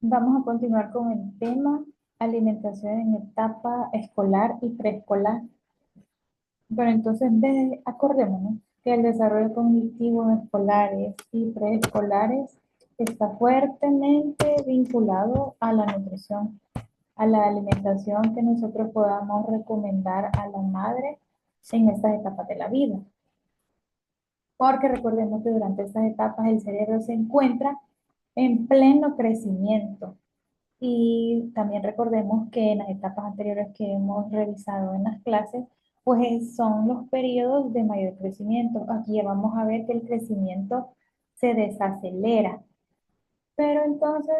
Vamos a continuar con el tema alimentación en etapa escolar y preescolar. Pero entonces acordémonos que el desarrollo cognitivo en escolares y preescolares está fuertemente vinculado a la nutrición, a la alimentación que nosotros podamos recomendar a la madre en estas etapas de la vida. Porque recordemos que durante estas etapas el cerebro se encuentra en pleno crecimiento. Y también recordemos que en las etapas anteriores que hemos revisado en las clases, pues son los periodos de mayor crecimiento. Aquí ya vamos a ver que el crecimiento se desacelera. Pero entonces,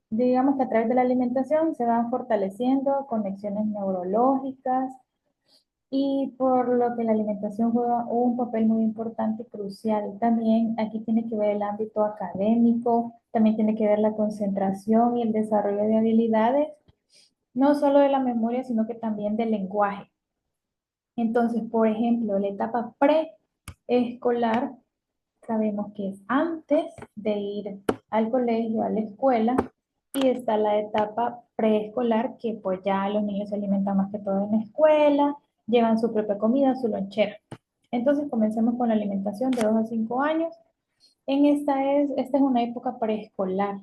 digamos que a través de la alimentación se van fortaleciendo conexiones neurológicas y por lo que la alimentación juega un papel muy importante y crucial. También aquí tiene que ver el ámbito académico, también tiene que ver la concentración y el desarrollo de habilidades, no solo de la memoria, sino que también del lenguaje. Entonces, por ejemplo, la etapa preescolar, sabemos que es antes de ir al colegio, a la escuela, y está la etapa preescolar, que pues ya los niños se alimentan más que todo en la escuela, llevan su propia comida, su lonchera. Entonces, comencemos con la alimentación de 2 a 5 años. Esta es una época preescolar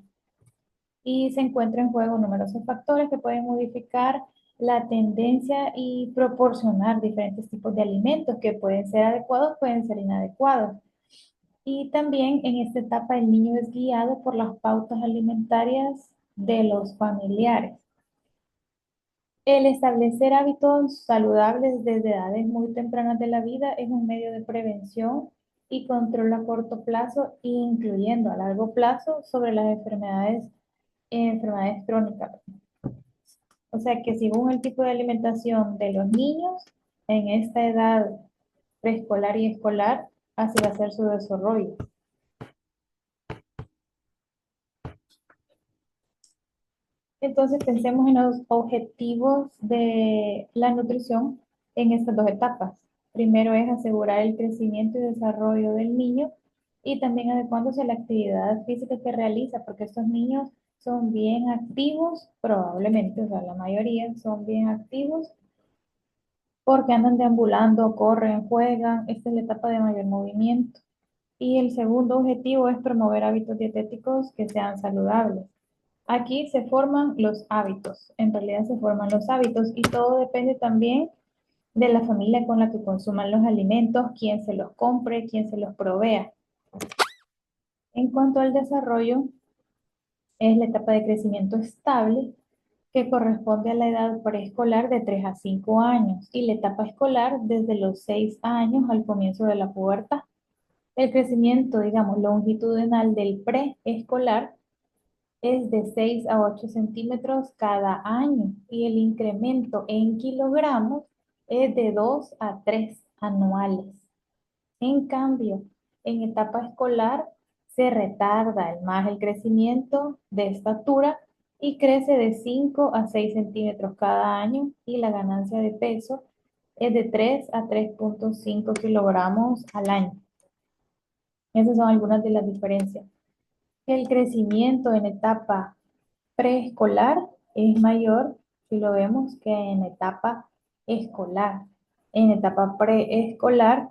y se encuentran en juego numerosos factores que pueden modificar la tendencia y proporcionar diferentes tipos de alimentos que pueden ser adecuados, pueden ser inadecuados. Y también en esta etapa el niño es guiado por las pautas alimentarias de los familiares. El establecer hábitos saludables desde edades muy tempranas de la vida es un medio de prevención y control a corto plazo, incluyendo a largo plazo sobre las enfermedades crónicas. O sea que según el tipo de alimentación de los niños en esta edad preescolar y escolar, así va a ser su desarrollo. Entonces pensemos en los objetivos de la nutrición en estas dos etapas. Primero es asegurar el crecimiento y desarrollo del niño y también adecuándose a la actividad física que realiza, porque estos niños son bien activos, probablemente, o sea, la mayoría son bien activos porque andan deambulando, corren, juegan. Esta es la etapa de mayor movimiento. Y el segundo objetivo es promover hábitos dietéticos que sean saludables. Aquí se forman los hábitos, en realidad se forman los hábitos y todo depende también de la familia con la que consuman los alimentos, quién se los compre, quién se los provea. En cuanto al desarrollo, es la etapa de crecimiento estable que corresponde a la edad preescolar de 3 a 5 años y la etapa escolar desde los 6 años al comienzo de la pubertad. El crecimiento, digamos, longitudinal del preescolar es de 6 a 8 centímetros cada año y el incremento en kilogramos es de 2 a 3 anuales. En cambio, en etapa escolar se retarda más el crecimiento de estatura y crece de 5 a 6 centímetros cada año y la ganancia de peso es de 3 a 3,5 kilogramos al año. Esas son algunas de las diferencias. El crecimiento en etapa preescolar es mayor, si lo vemos, que en etapa escolar. En etapa preescolar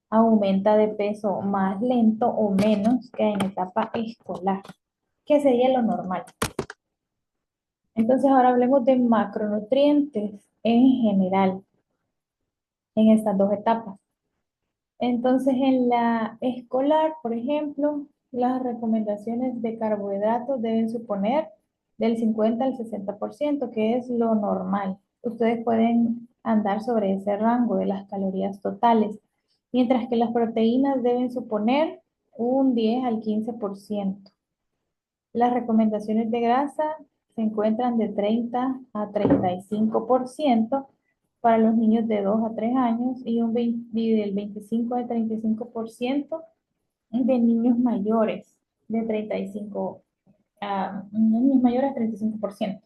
aumenta de peso más lento o menos que en etapa escolar, que sería lo normal. Entonces ahora hablemos de macronutrientes en general en estas dos etapas. Entonces en la escolar, por ejemplo, las recomendaciones de carbohidratos deben suponer del 50 al 60%, que es lo normal. Ustedes pueden andar sobre ese rango de las calorías totales, mientras que las proteínas deben suponer un 10 al 15%. Las recomendaciones de grasa se encuentran de 30 a 35% para los niños de 2 a 3 años y del 25 al 35% de niños mayores de 35 a niños mayores a 35%.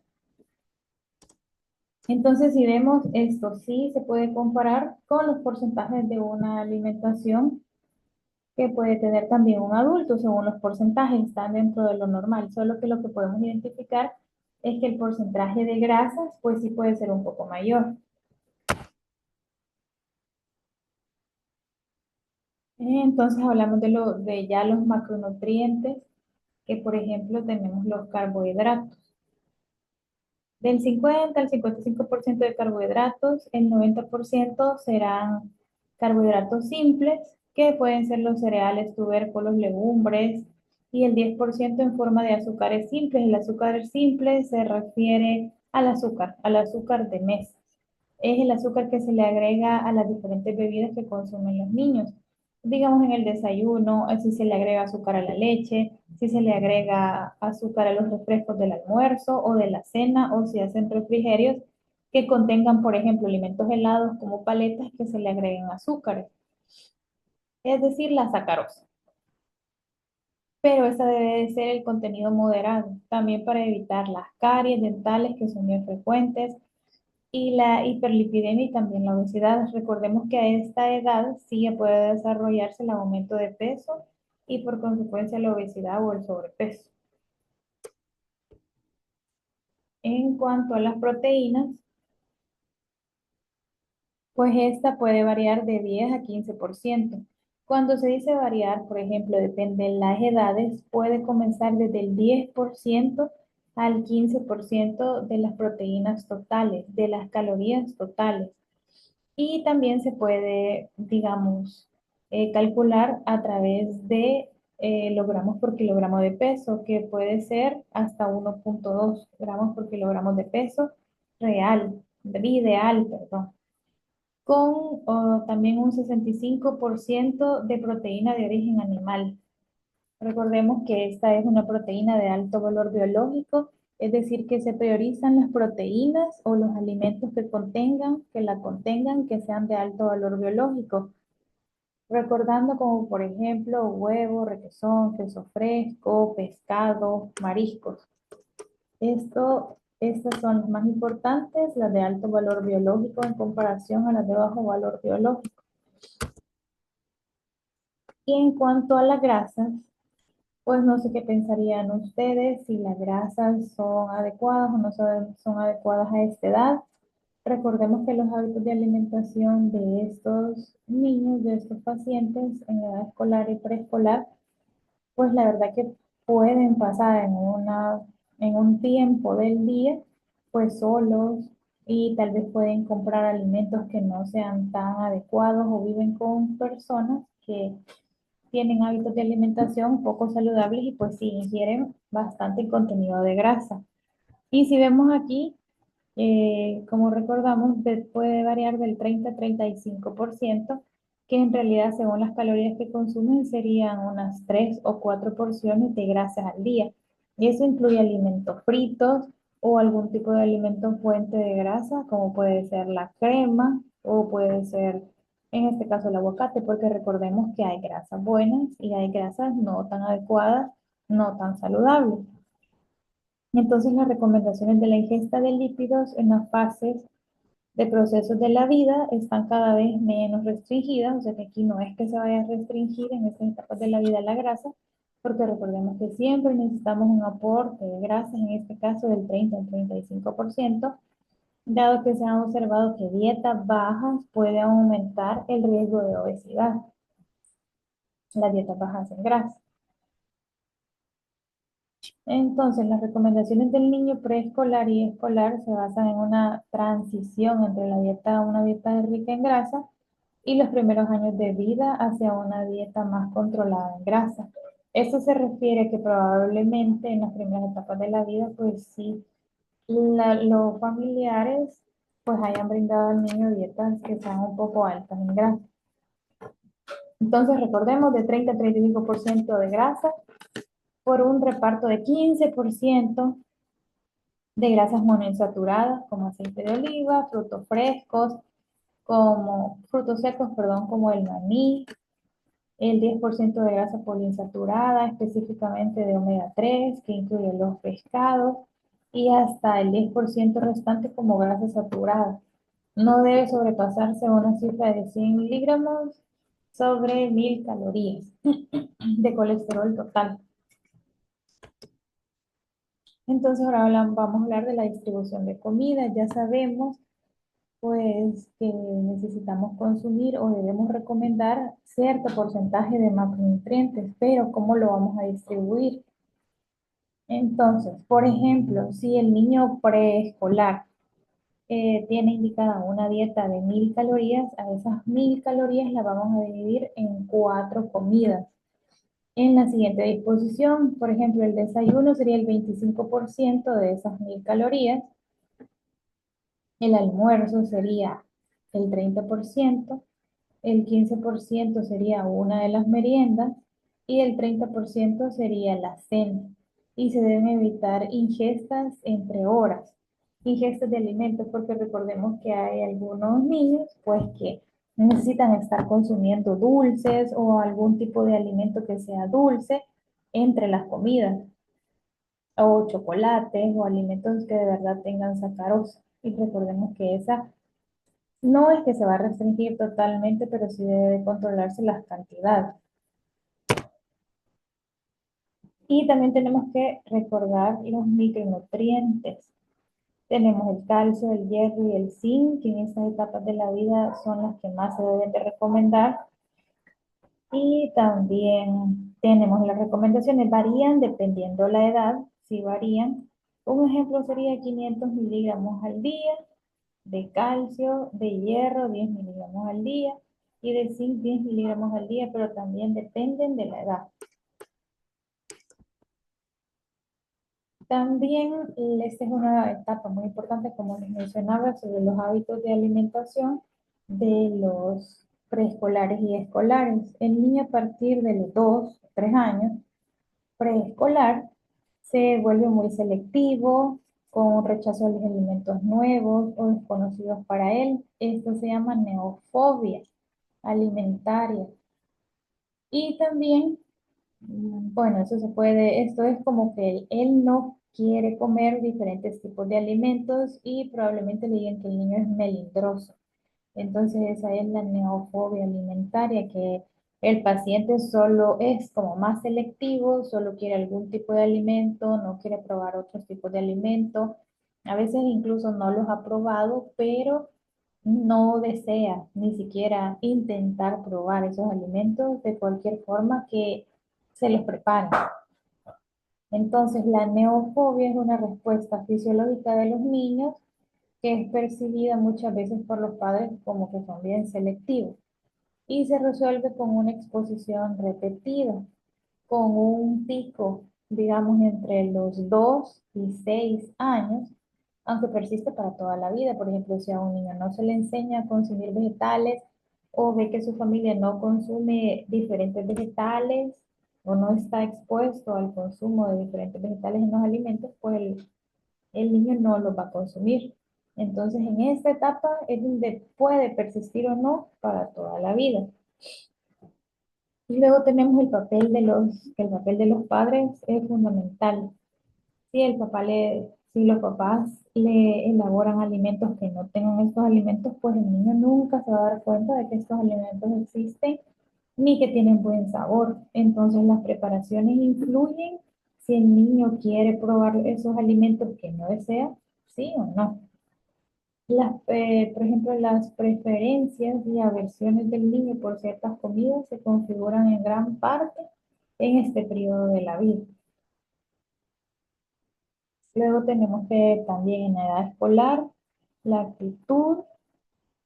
Entonces, si vemos esto, sí se puede comparar con los porcentajes de una alimentación que puede tener también un adulto, según los porcentajes, están dentro de lo normal, solo que lo que podemos identificar es que el porcentaje de grasas, pues sí puede ser un poco mayor. Entonces hablamos de ya los macronutrientes, que por ejemplo tenemos los carbohidratos. Del 50 al 55% de carbohidratos, el 90% serán carbohidratos simples, que pueden ser los cereales, tubérculos, legumbres, y el 10% en forma de azúcares simples. El azúcar simple se refiere al azúcar de mesa. Es el azúcar que se le agrega a las diferentes bebidas que consumen los niños. Digamos en el desayuno, si se le agrega azúcar a la leche, si se le agrega azúcar a los refrescos del almuerzo o de la cena, o si hacen refrigerios que contengan, por ejemplo, alimentos helados como paletas que se le agreguen azúcares, es decir, la sacarosa. Pero esa debe de ser el contenido moderado, también para evitar las caries dentales que son bien frecuentes y la hiperlipidemia y también la obesidad. Recordemos que a esta edad sí ya puede desarrollarse el aumento de peso y por consecuencia la obesidad o el sobrepeso. En cuanto a las proteínas, pues esta puede variar de 10 a 15%. Cuando se dice variar, por ejemplo, depende de las edades, puede comenzar desde el 10% al 15% de las proteínas totales, de las calorías totales. Y también se puede, digamos, calcular a través de los gramos por kilogramo de peso, que puede ser hasta 1,2 gramos por kilogramo de peso real, ideal, perdón, con también un 65% de proteína de origen animal. Recordemos que esta es una proteína de alto valor biológico, es decir, que se priorizan las proteínas o los alimentos que que sean de alto valor biológico. Recordando como por ejemplo huevo, requesón, queso fresco, pescado, mariscos. Estas son las más importantes, las de alto valor biológico en comparación a las de bajo valor biológico. Y en cuanto a las grasas, pues no sé qué pensarían ustedes, si las grasas son adecuadas o no son adecuadas a esta edad. Recordemos que los hábitos de alimentación de estos niños, de estos pacientes en edad escolar y preescolar, pues la verdad que pueden pasar en un tiempo del día, pues solos, y tal vez pueden comprar alimentos que no sean tan adecuados o viven con personas que tienen hábitos de alimentación poco saludables y pues sí ingieren bastante contenido de grasa. Y si vemos aquí, como recordamos, puede variar del 30 a 35%, que en realidad según las calorías que consumen serían unas 3 o 4 porciones de grasas al día. Y eso incluye alimentos fritos o algún tipo de alimento fuente de grasa, como puede ser la crema o puede ser, en este caso, el aguacate, porque recordemos que hay grasas buenas y hay grasas no tan adecuadas, no tan saludables. Entonces, las recomendaciones de la ingesta de lípidos en las fases de procesos de la vida están cada vez menos restringidas, o sea que aquí no es que se vaya a restringir en estas etapas de la vida la grasa, porque recordemos que siempre necesitamos un aporte de grasas, en este caso del 30 al 35%, dado que se han observado que dietas bajas pueden aumentar el riesgo de obesidad, las dietas bajas en grasa. Entonces, las recomendaciones del niño preescolar y escolar se basan en una transición entre una dieta rica en grasa y los primeros años de vida hacia una dieta más controlada en grasa. Esto se refiere a que probablemente en las primeras etapas de la vida, pues sí, los familiares pues hayan brindado al niño dietas que sean un poco altas en grasa. Entonces, recordemos de 30 a 35% de grasa por un reparto de 15% de grasas monoinsaturadas como aceite de oliva, frutos frescos, como frutos secos, perdón, como el maní, el 10% de grasa poliinsaturada, específicamente de omega 3, que incluye los pescados, y hasta el 10% restante como grasa saturada. No debe sobrepasarse una cifra de 100 miligramos sobre 1000 calorías de colesterol total. Entonces ahora vamos a hablar de la distribución de comida. Ya sabemos pues que necesitamos consumir o debemos recomendar cierto porcentaje de macronutrientes, pero ¿cómo lo vamos a distribuir? Entonces, por ejemplo, si el niño preescolar tiene indicada una dieta de 1000 calorías, a esas 1000 calorías las vamos a dividir en 4 comidas. En la siguiente disposición, por ejemplo, el desayuno sería el 25% de esas 1000 calorías, el almuerzo sería el 30%, el 15% sería una de las meriendas y el 30% sería la cena. Y se deben evitar ingestas entre horas, ingestas de alimentos, porque recordemos que hay algunos niños pues que necesitan estar consumiendo dulces o algún tipo de alimento que sea dulce entre las comidas, o chocolates o alimentos que de verdad tengan sacarosa. Y recordemos que esa no es que se va a restringir totalmente, pero sí debe controlarse las cantidades. Y también tenemos que recordar los micronutrientes. Tenemos el calcio, el hierro y el zinc, que en estas etapas de la vida son las que más se deben de recomendar. Y también tenemos las recomendaciones, varían dependiendo la edad, sí varían. Un ejemplo sería 500 miligramos al día de calcio, de hierro 10 miligramos al día y de zinc 10 miligramos al día, pero también dependen de la edad. También esta es una etapa muy importante, como les mencionaba, sobre los hábitos de alimentación de los preescolares y escolares. El niño a partir de los 2 o 3 años preescolar se vuelve muy selectivo, con rechazo a los alimentos nuevos o desconocidos para él. Esto se llama neofobia alimentaria. Y también, bueno, eso se puede, esto es como que él no quiere comer diferentes tipos de alimentos y probablemente le digan que el niño es melindroso. Entonces esa es la neofobia alimentaria, que el paciente solo es como más selectivo, solo quiere algún tipo de alimento, no quiere probar otros tipos de alimento. A veces incluso no los ha probado, pero no desea ni siquiera intentar probar esos alimentos de cualquier forma que se los preparen. Entonces, la neofobia es una respuesta fisiológica de los niños que es percibida muchas veces por los padres como que son bien selectivos y se resuelve con una exposición repetida, con un pico, digamos, entre los 2 y 6 años, aunque persiste para toda la vida. Por ejemplo, si a un niño no se le enseña a consumir vegetales o ve que su familia no consume diferentes vegetales o no está expuesto al consumo de diferentes vegetales en los alimentos, pues el niño no los va a consumir. Entonces, en esta etapa es donde puede persistir o no para toda la vida. Y luego tenemos que el papel de los padres es fundamental. Si los papás le elaboran alimentos que no tengan estos alimentos, pues el niño nunca se va a dar cuenta de que estos alimentos existen ni que tienen buen sabor. Entonces las preparaciones influyen si el niño quiere probar esos alimentos que no desea, sí o no. Por ejemplo, las preferencias y aversiones del niño por ciertas comidas se configuran en gran parte en este periodo de la vida. Luego tenemos que también en la edad escolar, la actitud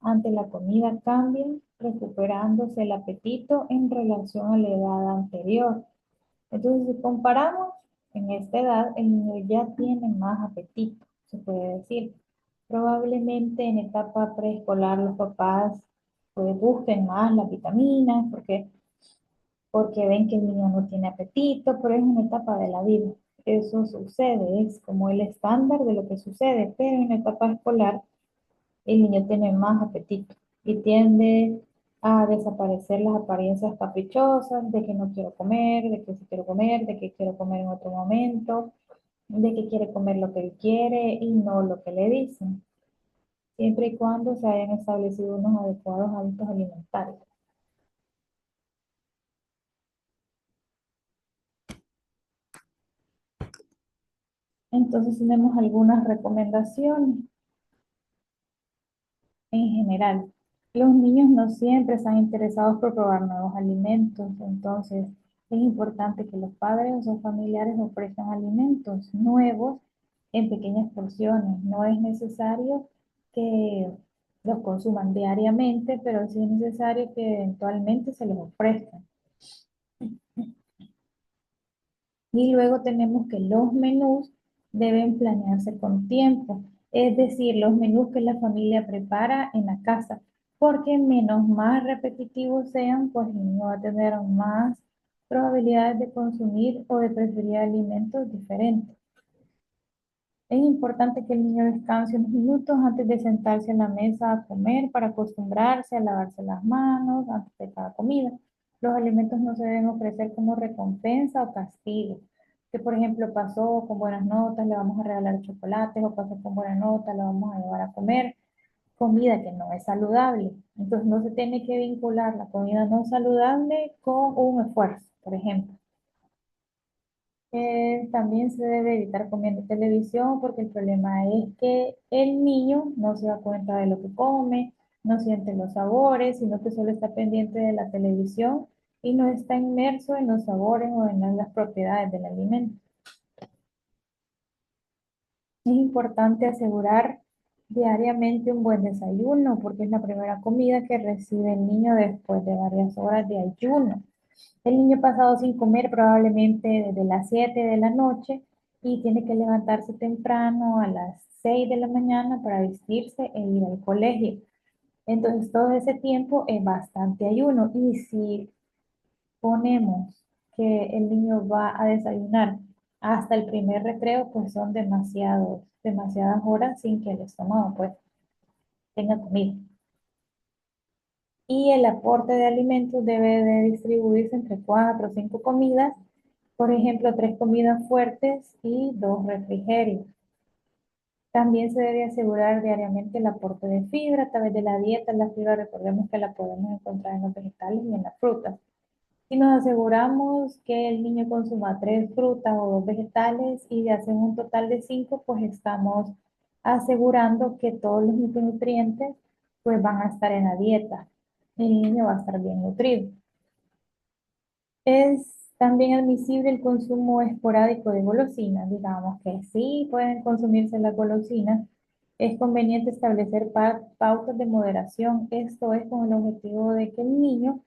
ante la comida cambia, recuperándose el apetito en relación a la edad anterior. Entonces, si comparamos, en esta edad el niño ya tiene más apetito, se puede decir. Probablemente en etapa preescolar los papás pues busquen más las vitaminas porque ven que el niño no tiene apetito, pero es una etapa de la vida. Eso sucede, es como el estándar de lo que sucede, pero en la etapa escolar el niño tiene más apetito y tiende a desaparecer las apariencias caprichosas de que no quiero comer, de que sí quiero comer, de que quiero comer en otro momento, de que quiere comer lo que él quiere y no lo que le dicen, siempre y cuando se hayan establecido unos adecuados hábitos alimentarios. Entonces tenemos algunas recomendaciones en general. Los niños no siempre están interesados por probar nuevos alimentos, entonces es importante que los padres o sus familiares ofrezcan alimentos nuevos en pequeñas porciones. No es necesario que los consuman diariamente, pero sí es necesario que eventualmente se los ofrezcan. Y luego tenemos que los menús deben planearse con tiempo, es decir, los menús que la familia prepara en la casa, porque menos más repetitivos sean, pues el niño va a tener más probabilidades de consumir o de preferir alimentos diferentes. Es importante que el niño descanse unos minutos antes de sentarse en la mesa a comer para acostumbrarse a lavarse las manos antes de cada comida. Los alimentos no se deben ofrecer como recompensa o castigo. Que por ejemplo pasó con buenas notas, le vamos a regalar chocolates o pasó con buenas notas, le vamos a llevar a comer comida que no es saludable. Entonces no se tiene que vincular la comida no saludable con un esfuerzo, por ejemplo. También se debe evitar comiendo televisión porque el problema es que el niño no se da cuenta de lo que come, no siente los sabores, sino que solo está pendiente de la televisión y no está inmerso en los sabores o en las propiedades del alimento. Es importante asegurar diariamente un buen desayuno porque es la primera comida que recibe el niño después de varias horas de ayuno. El niño pasado sin comer probablemente desde las 7 de la noche y tiene que levantarse temprano a las 6 de la mañana para vestirse e ir al colegio. Entonces todo ese tiempo es bastante ayuno y si ponemos que el niño va a desayunar hasta el primer recreo, pues son demasiadas horas sin que el estómago pues tenga comida. Y el aporte de alimentos debe de distribuirse entre 4 o 5 comidas, por ejemplo, 3 comidas fuertes y 2 refrigerios. También se debe asegurar diariamente el aporte de fibra a través de la dieta. La fibra, recordemos que la podemos encontrar en los vegetales y en las frutas. Si nos aseguramos que el niño consuma 3 frutas o 2 vegetales y de hacer un total de 5, pues estamos asegurando que todos los micronutrientes pues van a estar en la dieta. El niño va a estar bien nutrido. Es también admisible el consumo esporádico de golosinas, digamos que sí pueden consumirse las golosinas. Es conveniente establecer pautas de moderación. Esto es con el objetivo de que el niño,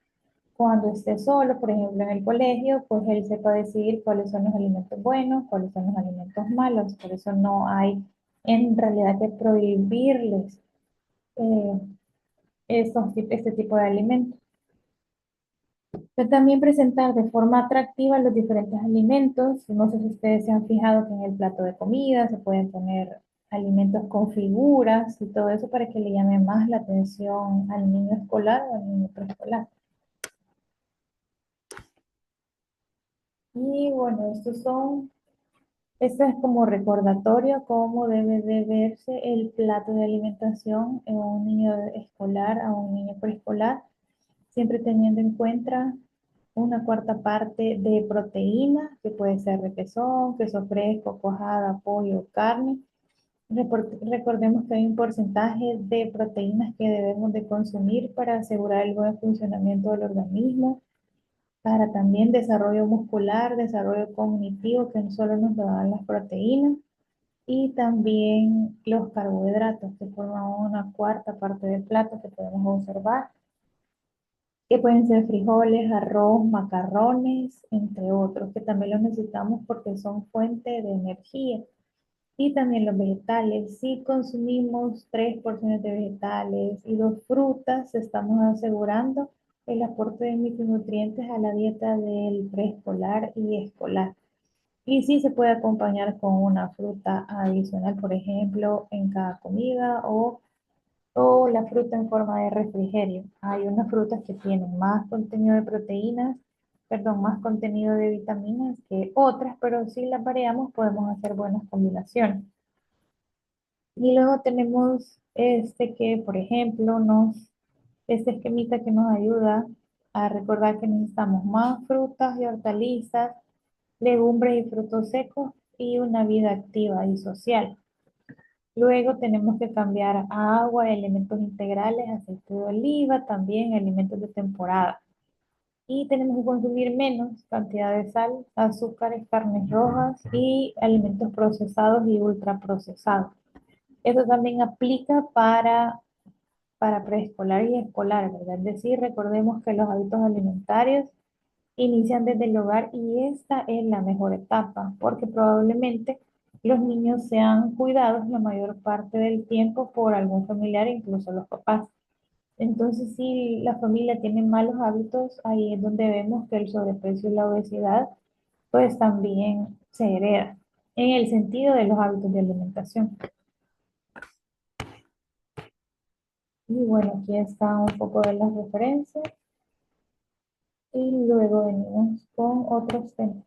cuando esté solo, por ejemplo en el colegio, pues él sepa decidir cuáles son los alimentos buenos, cuáles son los alimentos malos. Por eso no hay en realidad que prohibirles eh, este tipo de alimentos. Pero también presentar de forma atractiva los diferentes alimentos. No sé si ustedes se han fijado que en el plato de comida se pueden poner alimentos con figuras y todo eso para que le llame más la atención al niño escolar o al niño preescolar. Y bueno, esto es como recordatorio cómo debe de verse el plato de alimentación en un niño escolar a un niño preescolar, siempre teniendo en cuenta una cuarta parte de proteína, que puede ser requesón, queso fresco, cuajada, pollo, carne. Recordemos que hay un porcentaje de proteínas que debemos de consumir para asegurar el buen funcionamiento del organismo, para también desarrollo muscular, desarrollo cognitivo, que no solo nos lo dan las proteínas, y también los carbohidratos, que forman una cuarta parte del plato que podemos observar, que pueden ser frijoles, arroz, macarrones, entre otros, que también los necesitamos porque son fuente de energía. Y también los vegetales. Si consumimos 3 porciones de vegetales y 2 frutas, estamos asegurando el aporte de micronutrientes a la dieta del preescolar y escolar. Y sí se puede acompañar con una fruta adicional, por ejemplo, en cada comida o la fruta en forma de refrigerio. Hay unas frutas que tienen más contenido de proteínas, perdón, más contenido de vitaminas que otras, pero si las variamos podemos hacer buenas combinaciones. Y luego tenemos que, por ejemplo, este esquemita que nos ayuda a recordar que necesitamos más frutas y hortalizas, legumbres y frutos secos y una vida activa y social. Luego tenemos que cambiar a agua, elementos integrales, aceite de oliva, también alimentos de temporada. Y tenemos que consumir menos cantidad de sal, azúcares, carnes rojas y alimentos procesados y ultraprocesados. Esto también aplica para preescolar y escolar, ¿verdad? Es decir, recordemos que los hábitos alimentarios inician desde el hogar y esta es la mejor etapa, porque probablemente los niños sean cuidados la mayor parte del tiempo por algún familiar, incluso los papás. Entonces, si la familia tiene malos hábitos, ahí es donde vemos que el sobrepeso y la obesidad, pues también se hereda en el sentido de los hábitos de alimentación. Y bueno, aquí está un poco de las referencias y luego venimos con otros temas.